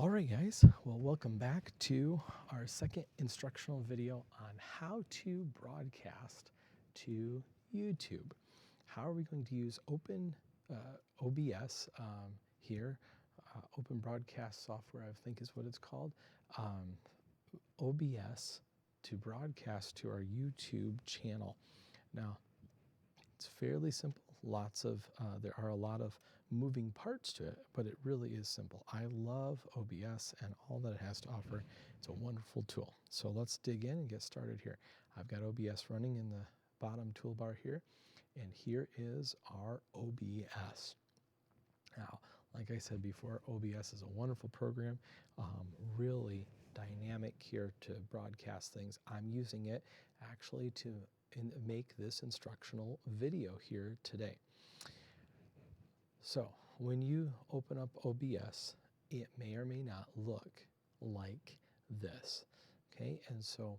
All right, guys. Well, welcome back to our second instructional video on how to broadcast to YouTube. How are we going to use OBS here? Open Broadcast Software, I think is what it's called. OBS to broadcast to our YouTube channel. Now, it's fairly simple. There are a lot of moving parts to it, but it really is simple. I love OBS and all that it has to offer. It's a wonderful tool. So let's dig in and get started here. I've got OBS running in the bottom toolbar here, and here is our OBS. Now, like I said before, OBS is a wonderful program, really dynamic here to broadcast things. I'm using it actually to make this instructional video here today. So when you open up OBS, it may or may not look like this. Okay, and so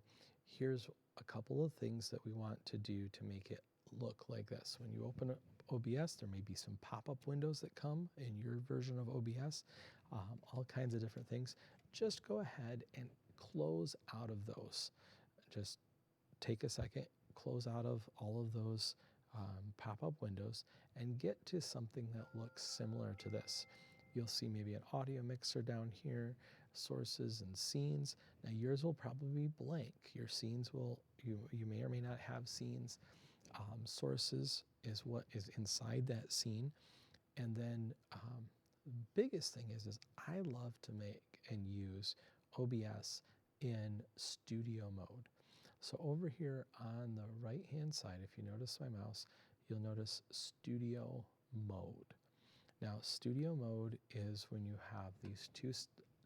here's a couple of things that we want to do to make it look like this. When you open up OBS, there may be some pop-up windows that come in your version of OBS, all kinds of different things. Just go ahead and close out of those. Just take a second, close out of all of those pop-up windows and get to something that looks similar to this. You'll see maybe an audio mixer down here, sources and scenes. Now yours will probably be blank. Your scenes will, you may or may not have scenes. Sources is what is inside that scene. And then the biggest thing is I love to make and use OBS in studio mode. So over here on the right hand side, if you notice my mouse, you'll notice studio mode. Now studio mode is when you have these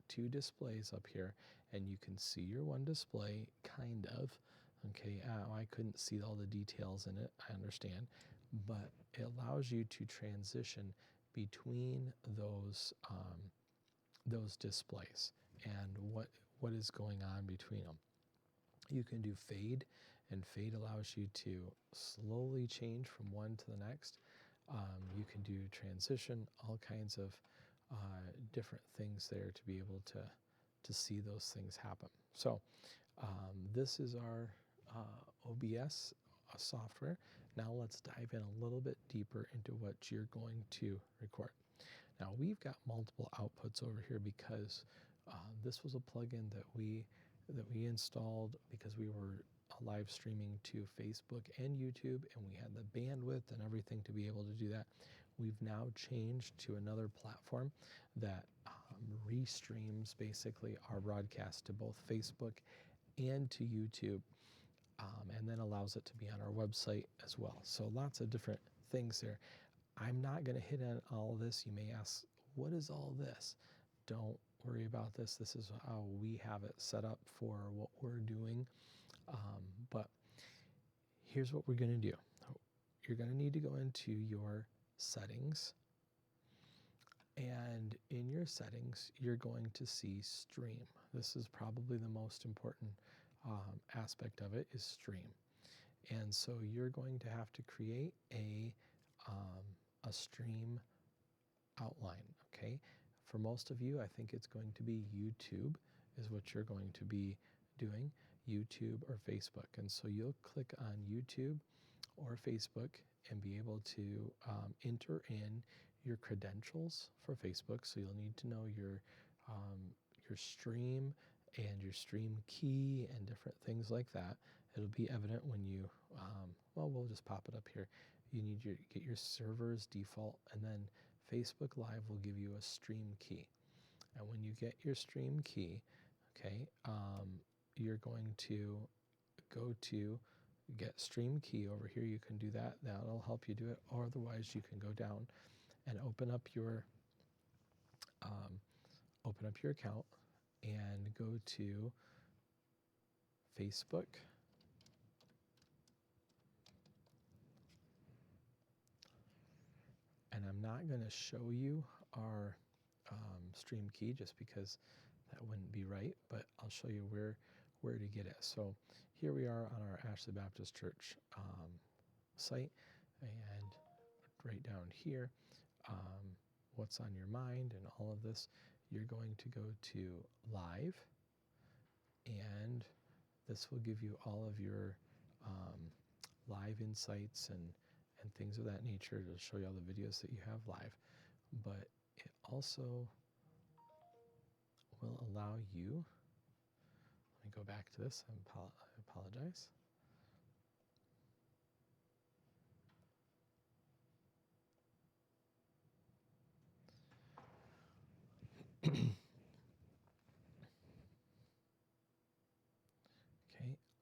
two displays up here, and you can see your one display kind of. Okay, I couldn't see all the details in it, I understand, but it allows you to transition between those displays and what is going on between them. You can do fade, and fade allows you to slowly change from one to the next. You can do transition, all kinds of different things there to be able to see those things happen. So this is our OBS software. Now let's dive in a little bit deeper into what you're going to record. Now we've got multiple outputs over here because this was a plugin that we installed because we were live streaming to Facebook and YouTube, and we had the bandwidth and everything to be able to do that. We've now changed to another platform that restreams basically our broadcast to both Facebook and to YouTube, and then allows it to be on our website as well. So lots of different things there. I'm not going to hit on all of this. You may ask, what is all this? Don't worry about this. This is how we have it set up for what we're doing. But here's what we're going to do. You're going to need to go into your settings. And in your settings, you're going to see stream. This is probably the most important aspect of it, is stream. And so you're going to have to create a stream outline, okay? For most of you, I think it's going to be YouTube is what you're going to be doing, YouTube or Facebook. And so you'll click on YouTube or Facebook and be able to enter in your credentials for Facebook. So you'll need to know your stream and your stream key and different things like that. It'll be evident when you, well, we'll just pop it up here. You need to get your server's default, and then Facebook Live will give you a stream key. And when you get your stream key, okay, you're going to go to get stream key over here. You can do that. That'll help you do it. Or otherwise, you can go down and open up your account and go to Facebook. And I'm not going to show you our stream key just because that wouldn't be right, but I'll show you where to get it. So here we are on our Ashley Baptist Church site, and right down here, what's on your mind and all of this. you're going to go to live, and this will give you all of your live insights and things of that nature to show you all the videos that you have live. But it also will allow you, let me go back to this, I apologize. Okay,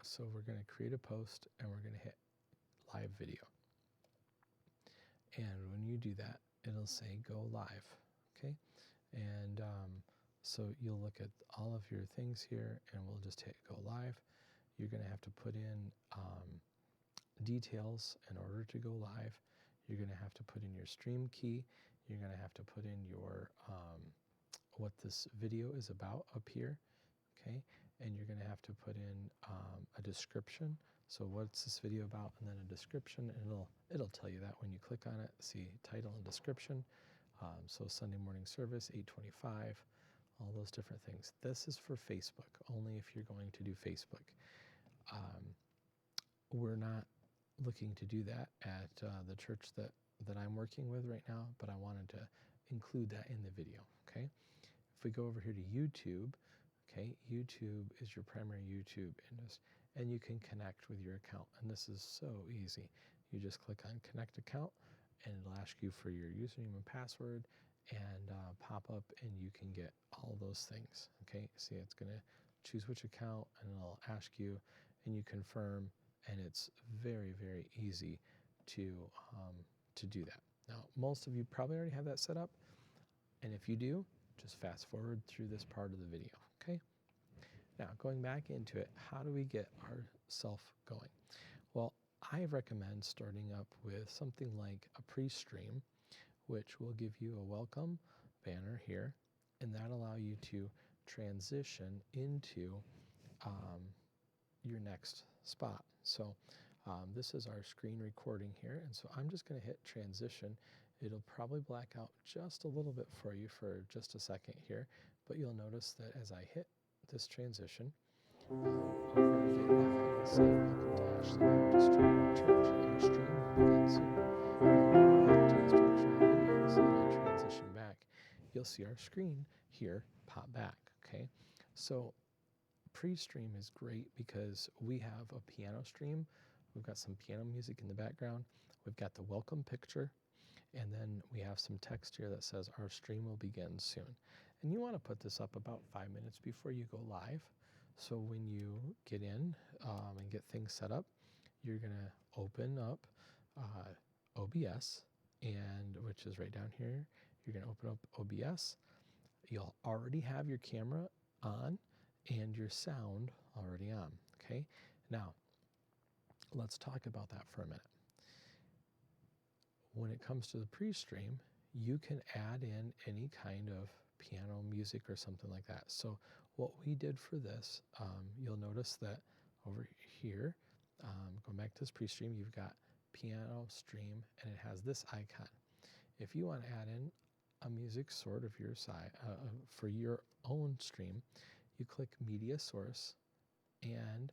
so we're going to create a post and we're going to hit live video. And when you do that, it'll say go live, okay? And so you'll look at all of your things here and we'll just hit go live. You're going to have to put in details in order to go live. You're going to have to put in your stream key. You're going to have to put in your what this video is about up here, okay? And you're going to have to put in a description. So what's this video about, and then a description, and it'll tell you that when you click on it. See title and description. So Sunday morning service, 8:25, all those different things. This is for Facebook, only if you're going to do Facebook. We're not looking to do that at the church that I'm working with right now, but I wanted to include that in the video, okay? If we go over here to YouTube, okay, YouTube is your primary YouTube and you can connect with your account. And this is so easy. You just click on connect account and it'll ask you for your username and password and pop up, and you can get all those things, okay? See, it's going to choose which account and it'll ask you and you confirm, and it's very, very easy to do that. Now, most of you probably already have that set up, and if you do, just fast forward through this part of the video, okay? Now, going back into it, how do we get ourselves going? Well, I recommend starting up with something like a pre-stream, which will give you a welcome banner here, and that'll allow you to transition into your next spot. So this is our screen recording here, and so I'm just going to hit transition. It'll probably black out just a little bit for you for just a second here, but you'll notice that as I hit this transition, you're going to get that and say, welcome to Ashley Baptist Church. Our stream begins soon. Back to instruction on videos, and I transition back. You'll see our screen here pop back, okay? So pre-stream is great because we have a piano stream. We've got some piano music in the background. We've got the welcome picture, and then we have some text here that says our stream will begin soon. And you want to put this up about 5 minutes before you go live. So when you get in and get things set up, you're going to open up OBS, and which is right down here. You're going to open up OBS. You'll already have your camera on and your sound already on, okay? Now, let's talk about that for a minute. When it comes to the pre-stream, you can add in any kind of piano music or something like that. So what we did for this, you'll notice that over here, going back to this pre-stream, you've got piano stream, and it has this icon. If you want to add in a music sort of your side for your own stream, you click media source, and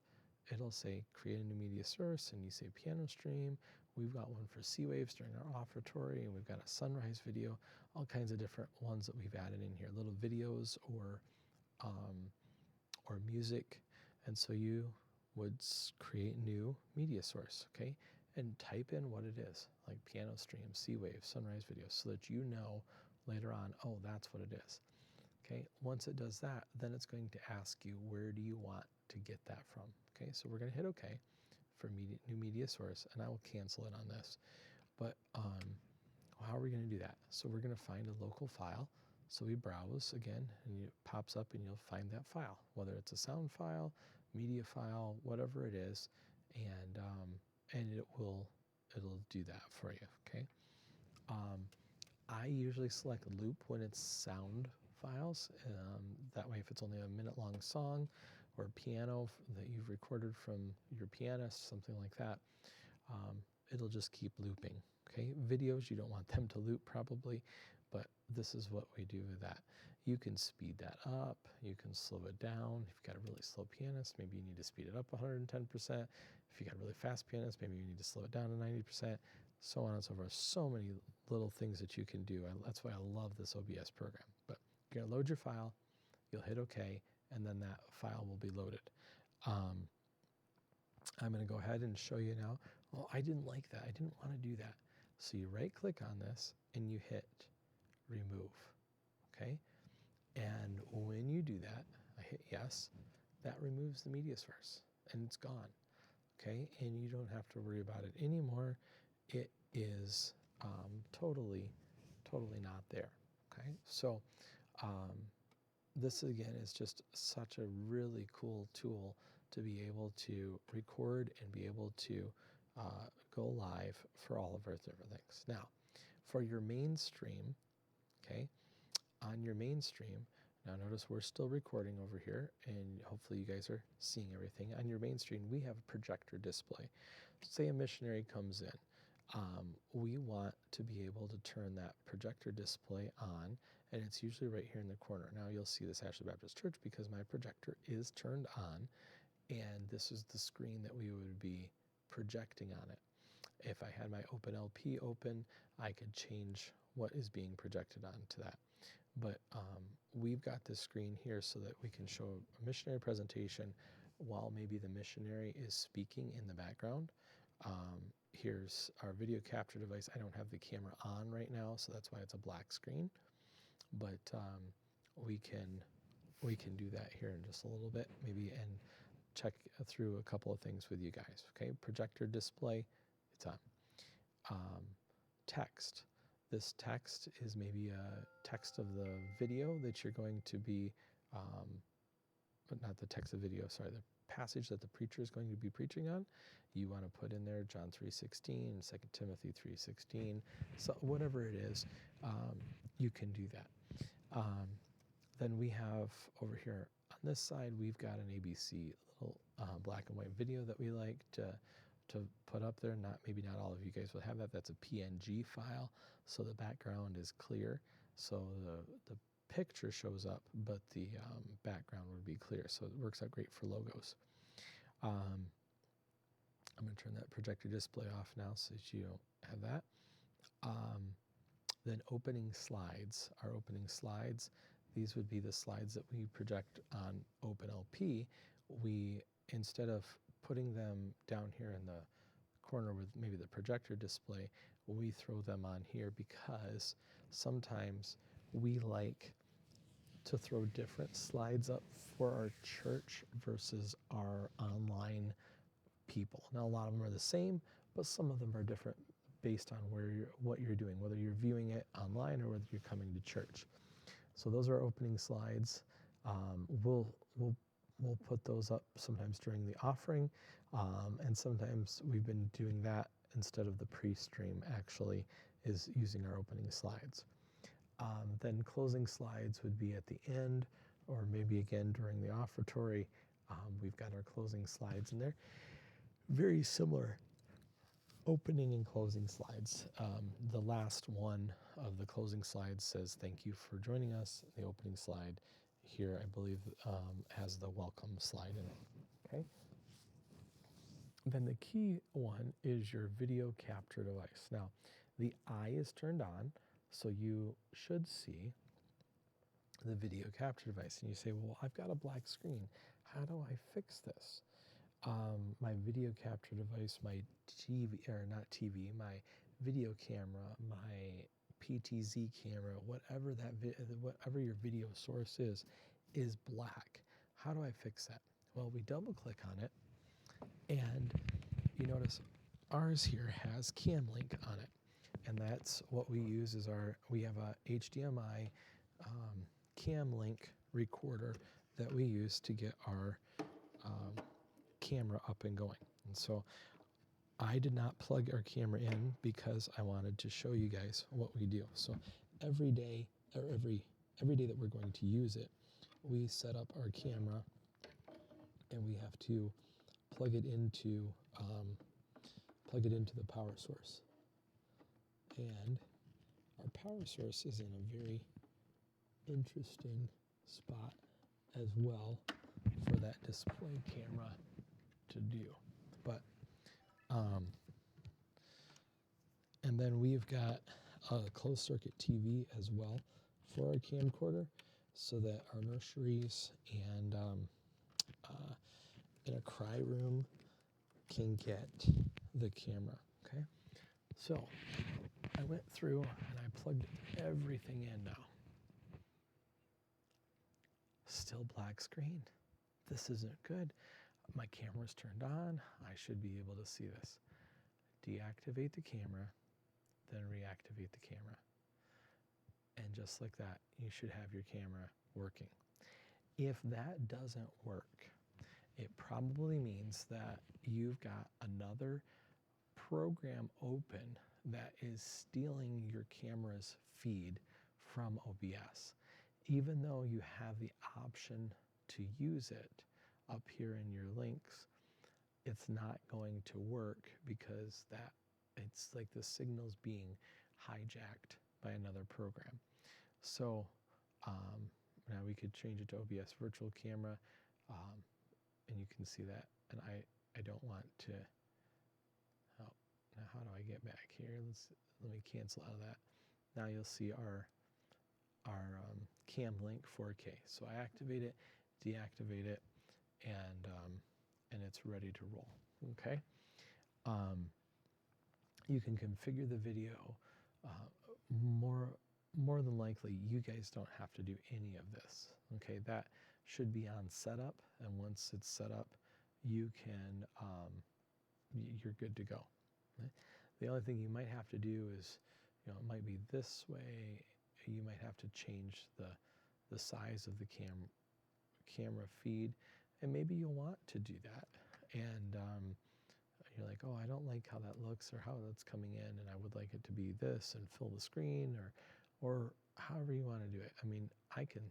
it'll say create a new media source, and you say piano stream. We've got one for sea waves during our offertory, and we've got a sunrise video, all kinds of different ones that we've added in here, little videos or music. And so you would create new media source, okay? And type in what it is, like piano stream, sea waves, sunrise video, so that you know later on, oh, that's what it is. Okay, once it does that, then it's going to ask you, where do you want to get that from? Okay, so we're going to hit OK for new media source, and I will cancel it on this. But how are we going to do that? So we're going to find a local file. So we browse again, and it pops up, and you'll find that file, whether it's a sound file, media file, whatever it is, and it'll do that for you. Okay. I usually select loop when it's sound files. That way, if it's only a minute-long song or piano that you've recorded from your pianist, something like that, it'll just keep looping. Okay, videos, you don't want them to loop probably, but this is what we do with that. You can speed that up, you can slow it down. If you've got a really slow pianist, maybe you need to speed it up 110%. If you got a really fast pianist, maybe you need to slow it down to 90%, so on and so forth. So many little things that you can do. That's why I love this OBS program. But you're gonna load your file, you'll hit OK, and then that file will be loaded. I'm going to go ahead and show you now. Oh, I didn't like that. I didn't want to do that. So you right click on this and you hit remove. Okay. And when you do that, I hit yes, that removes the media source and it's gone. Okay. And you don't have to worry about it anymore. It is totally not there. Okay. So this again is just such a really cool tool to be able to record and be able to go live for all of our different things. Now, for your main stream, okay, on your main stream, now notice we're still recording over here, and hopefully you guys are seeing everything. On your main stream, we have a projector display. Say a missionary comes in. We want to be able to turn that projector display on, and it's usually right here in the corner. Now you'll see this Ashley Baptist Church because my projector is turned on, and this is the screen that we would be projecting on it. If I had my Open LP open, I could change what is being projected onto that. But we've got this screen here so that we can show a missionary presentation while maybe the missionary is speaking in the background. Here's our video capture device. I don't have the camera on right now, so that's why it's a black screen. But we can do that here in just a little bit, maybe, and check through a couple of things with you guys. Okay, projector display, it's on. Text. This text is maybe a text of the video that you're going to be, but not the text of video, sorry, the passage that the preacher is going to be preaching on. You want to put in there John 3:16, 2 Timothy 3:16, so whatever it is, you can do that. Then we have over here on this side, we've got an ABC little black and white video that we like to put up there. Maybe not all of you guys will have that. That's a PNG file, so the background is clear. So the picture shows up, but the background would be clear. So it works out great for logos. I'm going to turn that projector display off now so that you don't have that. Then opening slides. Our opening slides, these would be the slides that we project on OpenLP. We, instead of putting them down here in the corner with maybe the projector display, we throw them on here because sometimes we like to throw different slides up for our church versus our online people. Now, a lot of them are the same, but some of them are different based on what you're doing, whether you're viewing it online or whether you're coming to church. So those are opening slides. We'll put those up sometimes during the offering, and sometimes we've been doing that instead of the pre-stream, actually, is using our opening slides. Then closing slides would be at the end, or maybe again during the offertory. We've got our closing slides in there. Very similar opening and closing slides. The last one of the closing slides says, "Thank you for joining us." The opening slide here, I believe, has the welcome slide in it. Okay. Then the key one is your video capture device. Now, the eye is turned on, so you should see the video capture device. And you say, well, I've got a black screen. How do I fix this? My video capture device, my TV, or not TV, my video camera, my PTZ camera, whatever whatever your video source is black. How do I fix that? Well, we double click on it, and you notice ours here has Cam Link on it, and that's what we use. We have a HDMI Cam Link recorder that we use to get our camera up and going. And so I did not plug our camera in because I wanted to show you guys what we do. So every day, or every day that we're going to use it, we set up our camera and we have to plug it into the power source. And our power source is in a very interesting spot as well for that display camera to do. But and then we've got a closed circuit TV as well for our camcorder, so that our nurseries and in a cry room can get the camera. Okay, so I went through and I plugged everything in now. Still black screen. This isn't good. My camera's turned on. I should be able to see this. Deactivate the camera, then reactivate the camera. And just like that, you should have your camera working. If that doesn't work, it probably means that you've got another program open that is stealing your camera's feed from OBS. Even though you have the option to use it up here in your links, it's not going to work because it's like the signal's being hijacked by another program. So now we could change it to OBS virtual camera, and you can see that. And I don't want to. Oh, now how do I get back here? Let me cancel out of that. Now you'll see our cam link 4K. So I activate it, deactivate it, and it's ready to roll. Okay. You can configure the video. More than likely, you guys don't have to do any of this. Okay, that should be on setup, and once it's set up, you're good to go. Okay? The only thing you might have to do is, it might be this way. You might have to change the size of the camera feed, and maybe you'll want to do that. And you're like, oh, I don't like how that looks or how that's coming in, and I would like it to be this and fill the screen, or however you want to do it. I mean, I can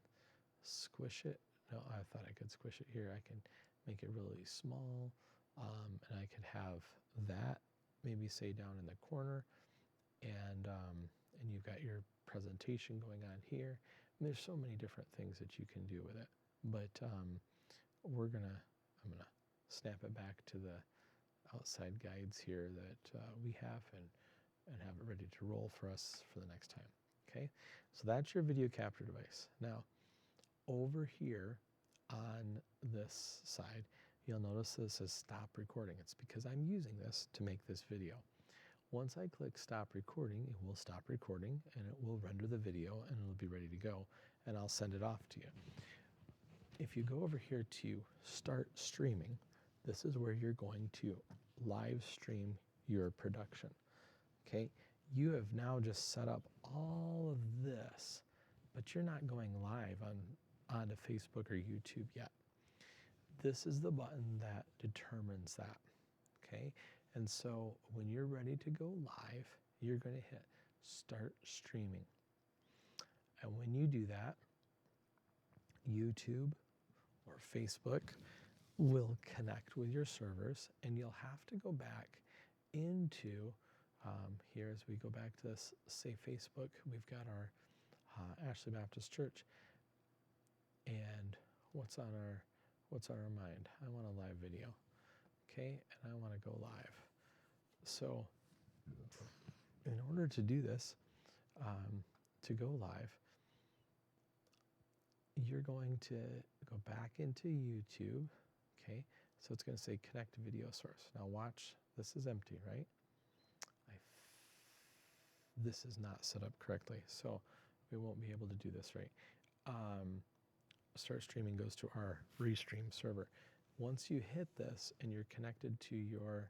squish it. No, I thought I could squish it here. I can make it really small, and I could have that maybe say down in the corner, and you've got your presentation going on here. And there's so many different things that you can do with it. But I'm gonna snap it back to the outside guides here that we have and have it ready to roll for us for the next time. Okay, so that's your video capture device. Now, over here on this side, you'll notice this says stop recording. It's because I'm using this to make this video. Once I click stop recording, it will stop recording and it will render the video and it'll be ready to go, and I'll send it off to you. If you go over here to start streaming, this is where you're going to live stream your production. Okay, you have now just set up all of this, but you're not going live onto Facebook or YouTube yet. This is the button that determines that. Okay, and so when you're ready to go live, you're going to hit start streaming. And when you do that, YouTube or Facebook will connect with your servers, and you'll have to go back into here as we go back to this, say Facebook, we've got our Ashley Baptist Church, and what's on our mind? I want a live video, okay, and I want to go live. So in order to do this, to go live, you're going to go back into YouTube, okay? So it's going to say connect video source. Now watch, this is empty, right? This is not set up correctly, so we won't be able to do this right. Start streaming goes to our restream server. Once you hit this and you're connected to your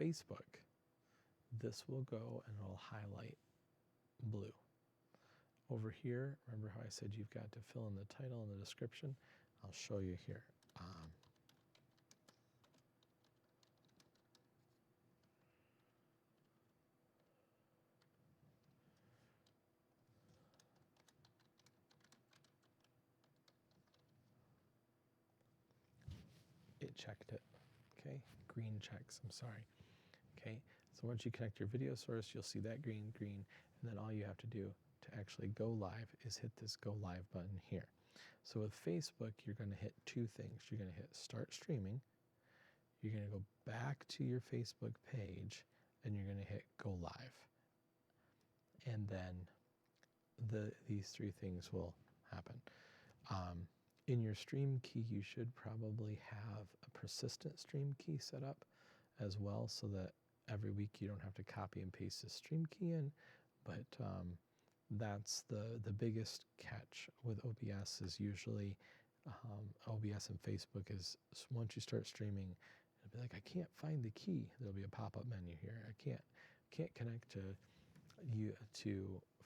Facebook, this will go and it'll highlight blue. Over here, remember how I said you've got to fill in the title and the description? I'll show you here. It checked it, okay? Green checks, I'm sorry. Okay, So once you connect your video source, you'll see that green, and then all you have to do to actually go live is hit this go live button here. So with Facebook, you're going to hit two things. You're going to hit start streaming. You're going to go back to your Facebook page, and you're going to hit go live. And then these three things will happen. In your stream key, you should probably have a persistent stream key set up as well, so that every week you don't have to copy and paste the stream key in. But that's the biggest catch with OBS is usually OBS and Facebook is once you start streaming, it'll be like, I can't find the key. There'll be a pop-up menu here. I can't connect to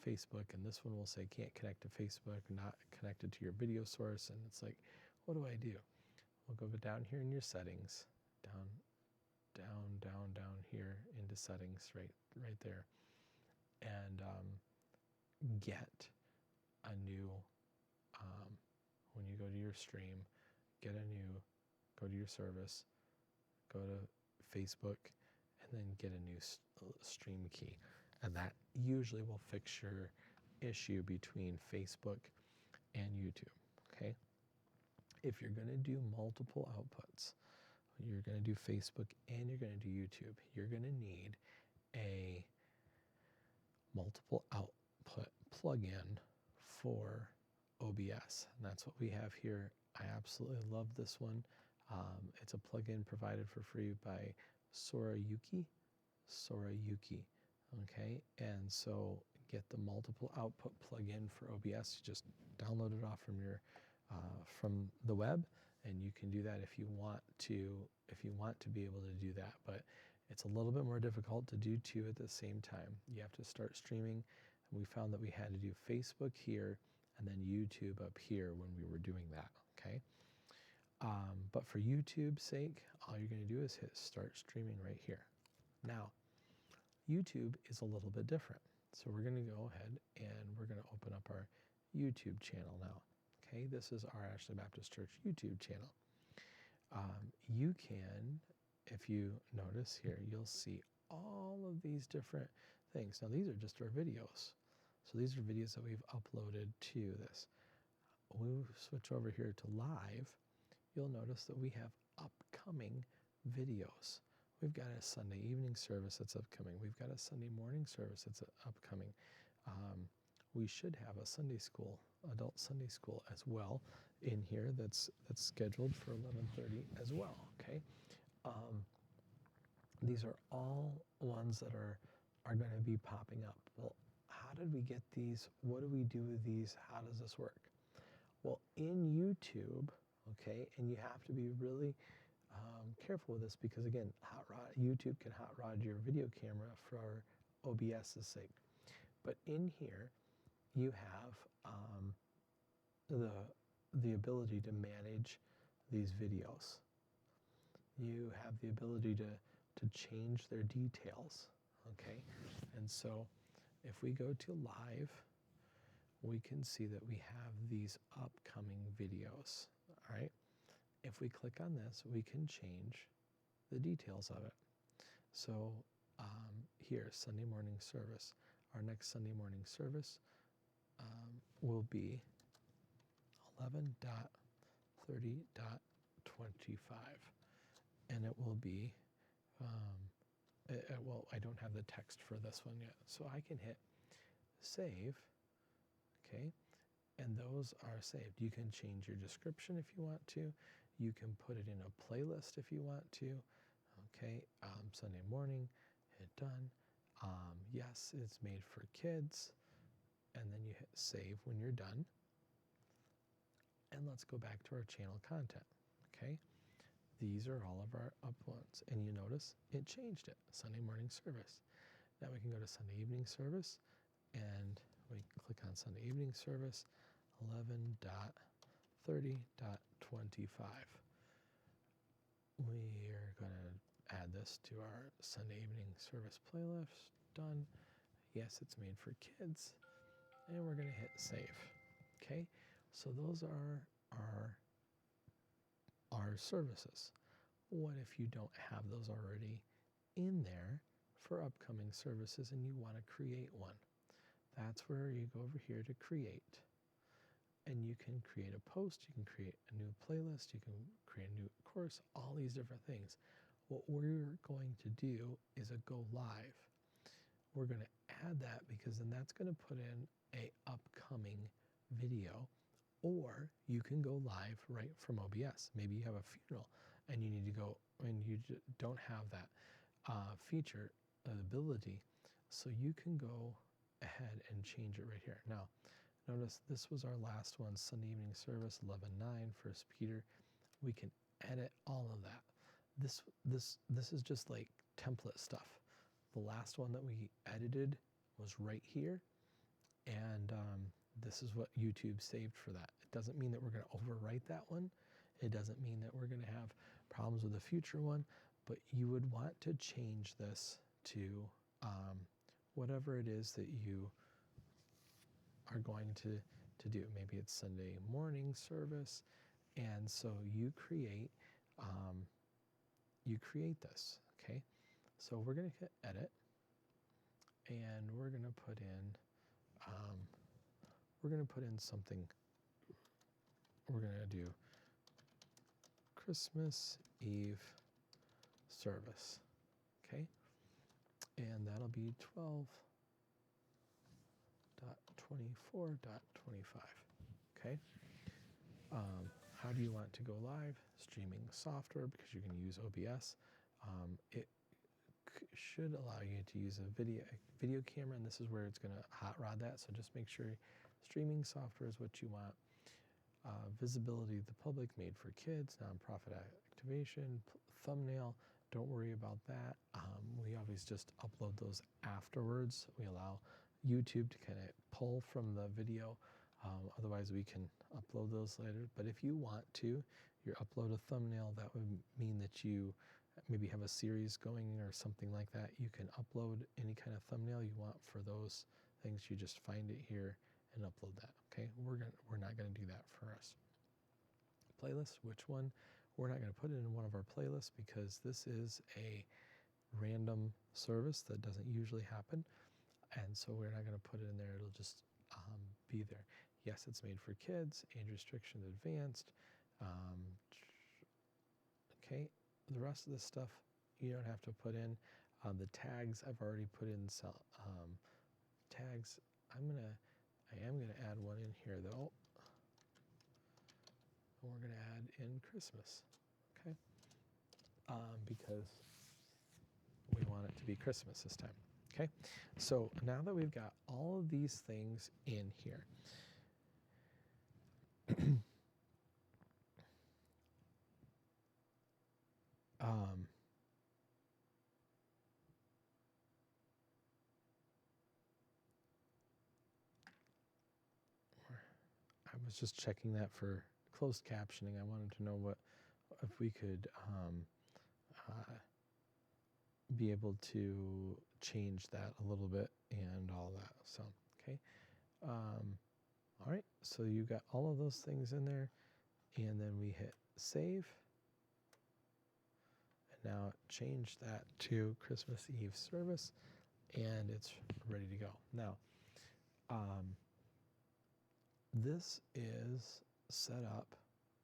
Facebook, and this one will say can't connect to Facebook, not connected to your video source, and it's like, what do I do? We'll go down here in your settings, down here into settings, right there, and get a new, when you go to your stream, go to your service, go to Facebook, and then get a new stream key. And that usually will fix your issue between Facebook and YouTube, okay? If you're going to do multiple outputs, you're going to do Facebook and you're going to do YouTube, you're going to need a multiple output plugin for OBS. And that's what we have here. I absolutely love this one. It's a plugin provided for free by Sorayuki. Okay, and so get the multiple output plugin for OBS. You just download it off from the web, and you can do that if you want to be able to do that. But it's a little bit more difficult to do two at the same time. You have to start streaming, and we found that we had to do Facebook here and then YouTube up here when we were doing that. Okay, but for YouTube's sake, all you're going to do is hit start streaming right here. Now, YouTube is a little bit different. So we're going to go ahead and we're going to open up our YouTube channel now. Okay, this is our Ashley Baptist Church YouTube channel. You can, if you notice here, you'll see all of these different things. Now these are just our videos. So these are videos that we've uploaded to this. When we switch over here to live, you'll notice that we have upcoming videos. We've got a Sunday evening service that's upcoming. We've got a Sunday morning service that's upcoming. We should have a Sunday school, adult Sunday school as well in here that's scheduled for 11:30 as well, okay? These are all ones that are going to be popping up. Well, how did we get these? What do we do with these? How does this work? Well, in YouTube, okay, and you have to be really careful with this because, again, YouTube can hot rod your video camera for OBS's sake. But in here, you have the ability to manage these videos. You have the ability to change their details, okay? And so if we go to live, we can see that we have these upcoming videos, all right? If we click on this, we can change the details of it. So here, Sunday morning service. Our next Sunday morning service will be 11.30.25. And it will be, well, I don't have the text for this one yet. So I can hit save, okay? And those are saved. You can change your description if you want to. You can put it in a playlist if you want to. Okay, Sunday morning, hit done. Yes, it's made for kids. And then you hit save when you're done. And let's go back to our channel content. Okay, these are all of our up ones. And you notice it changed it. Sunday morning service. Now we can go to Sunday evening service. And we click on Sunday evening service. 11.30.25. We are going to add this to our Sunday evening service playlist. Done. Yes, it's made for kids. And we're going to hit save. Okay, so those are our services. What if you don't have those already in there for upcoming services and you want to create one. That's where you go over here to create. And you can create a post, you can create a new playlist, you can create a new course, all these different things. What we're going to do is a go live. We're going to add that because then that's going to put in a upcoming video, or you can go live right from OBS. Maybe you have a funeral and you need to go and you don't have that feature ability, so you can go ahead and change it right here. Now, notice this was our last one, Sunday evening service, 11:09, 1 Peter. We can edit all of that. This is just like template stuff. The last one that we edited was right here, and this is what YouTube saved for that. It doesn't mean that we're going to overwrite that one. It doesn't mean that we're going to have problems with a future one, but you would want to change this to whatever it is that you are going to do. Maybe it's Sunday morning service, and so you create this, okay? So we're going to hit edit, and we're going to put in something. We're going to do Christmas Eve service, okay? And that'll be 12.24.25, okay? How do you want to go live? Streaming software, because you can use OBS. It should allow you to use a video camera, and this is where it's going to hot rod that, so just make sure streaming software is what you want. Visibility of the public, made for kids, nonprofit activation, thumbnail, don't worry about that. We always just upload those afterwards. We allow YouTube to kind of pull from the video. Otherwise, we can upload those later. But if you want to, you upload a thumbnail, that would mean that you maybe have a series going or something like that. You can upload any kind of thumbnail you want for those things. You just find it here and upload that, okay? We're not going to do that for us. Playlist, which one? We're not going to put it in one of our playlists because this is a random service that doesn't usually happen, and so we're not going to put it in there. It'll just be there. Yes, it's made for kids, age restriction advanced. Okay, the rest of this stuff you don't have to put in. The tags I've already put in tags. I am gonna add one in here though. And we're gonna add in Christmas, okay? Because we want it to be Christmas this time, okay? So now that we've got all of these things in here, I was just checking that for closed captioning. I wanted to know if we could be able to change that a little bit and all that. So, okay. All right, so you got all of those things in there, and then we hit save. And now change that to Christmas Eve service, and it's ready to go. Now, this is set up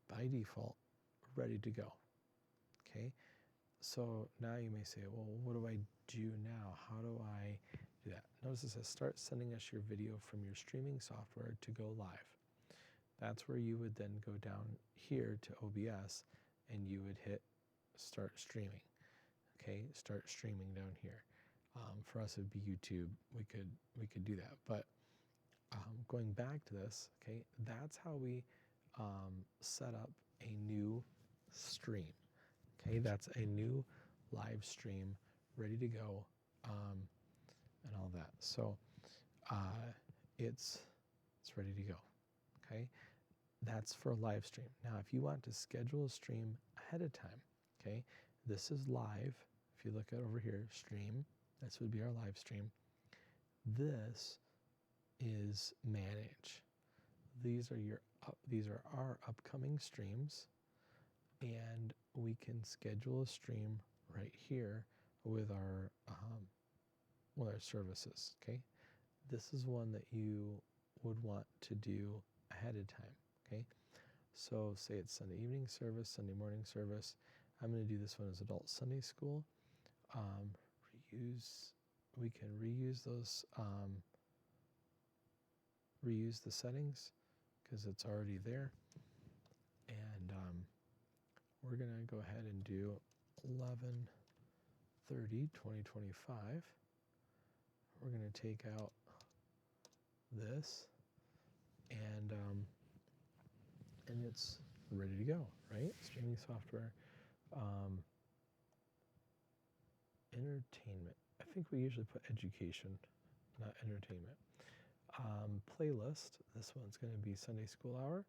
by default, ready to go, okay? So now you may say, well, what do I do now? How do I do that? Notice it says start sending us your video from your streaming software to go live. That's where you would then go down here to OBS and you would hit start streaming, okay? Start streaming down here. For us, it would be YouTube. We could do that, but going back to this, okay, that's how we set up a new stream. Okay, that's a new live stream ready to go, and all that. So it's ready to go. Okay, that's for a live stream. Now, if you want to schedule a stream ahead of time, okay, this is live. If you look at over here, stream. This would be our live stream. This is manage. These are our upcoming streams, and we can schedule a stream right here with our with our services, okay? This is one that you would want to do ahead of time, okay? So say it's Sunday evening service, Sunday morning service. I'm going to do this one as adult Sunday school. We can reuse those, reuse the settings because it's already there. And we're going to go ahead and do 11/30/2025. We're going to take out this, and it's ready to go, right? Streaming software, entertainment. I think we usually put education, not entertainment. Playlist. This one's going to be Sunday School Hour,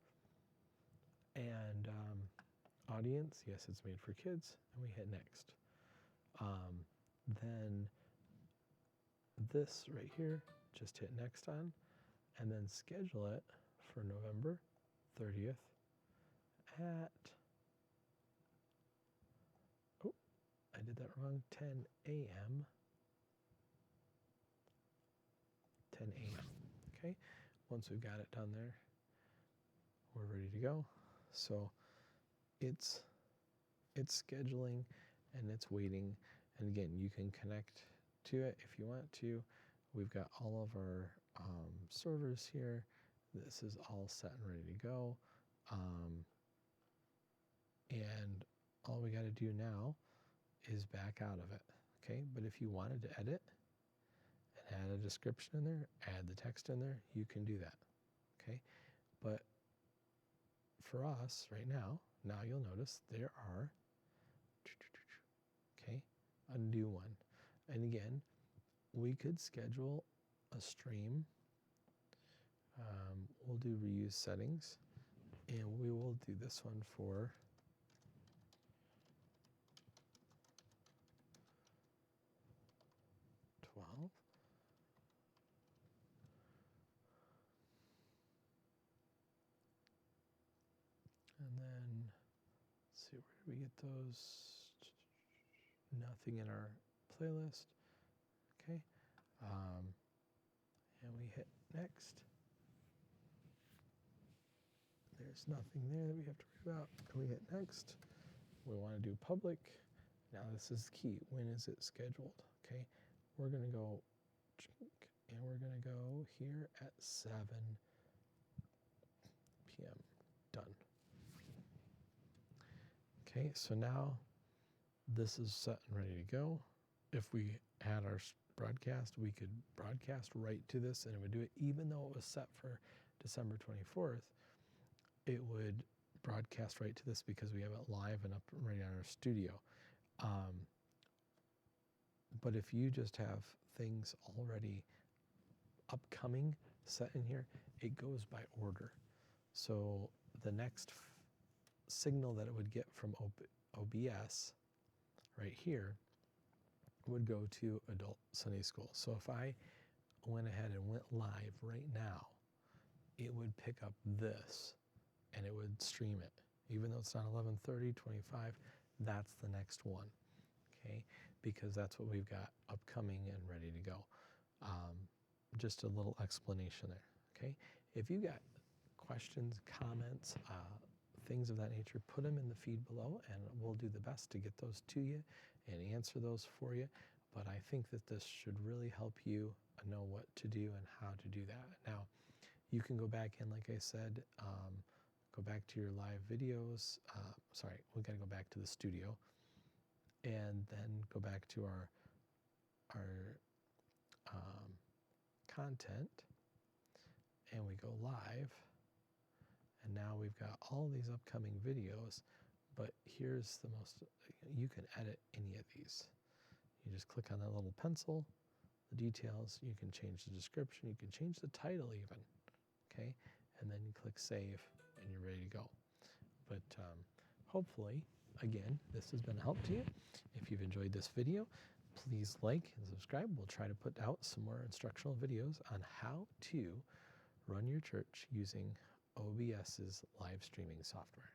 and audience. Yes, it's made for kids, and we hit next. Then this right here, just hit next on, and then schedule it for November 30th at, oh, I did that wrong, 10 a.m. 10 a.m. Okay, once we've got it done there, we're ready to go. So it's scheduling and it's waiting. And again, you can connect to it if you want to. We've got all of our servers here. This is all set and ready to go. And all we got to do now is back out of it. Okay, but if you wanted to edit and add a description in there, add the text in there, you can do that. Okay, but for us right now you'll notice there are, okay, a new one. And again, we could schedule a stream. We'll do reuse settings, and we will do this one for $12. And then, let's see, where do we get those? Nothing in our playlist. Okay. And we hit next. There's nothing there that we have to worry about. And we hit next. We want to do public. Now this is key. When is it scheduled? Okay. We're going to go, and we're going to go here at 7 p.m. Done. Okay, so now this is set and ready to go. If we had our broadcast, we could broadcast right to this, and it would do it even though it was set for December 24th. It would broadcast right to this because we have it live and up and ready on our studio. But if you just have things already upcoming set in here, it goes by order. So the next signal that it would get from OBS right here would go to Adult Sunday School. So if I went ahead and went live right now, it would pick up this and it would stream it. Even though it's not 11/30/25, that's the next one, okay? Because that's what we've got upcoming and ready to go. Just a little explanation there, okay? If you got questions, comments, things of that nature, put them in the feed below, and we'll do the best to get those to you and answer those for you. But I think that this should really help you know what to do and how to do that. Now, you can go back in, like I said, go back to your live videos. Sorry, we got to go back to the studio, and then go back to our content, and we go live. And now we've got all these upcoming videos, but here's the most, you can edit any of these. You just click on that little pencil, the details, you can change the description, you can change the title even, okay? And then you click save and you're ready to go. But hopefully, again, this has been a help to you. If you've enjoyed this video, please like and subscribe. We'll try to put out some more instructional videos on how to run your church using OBS's live streaming software.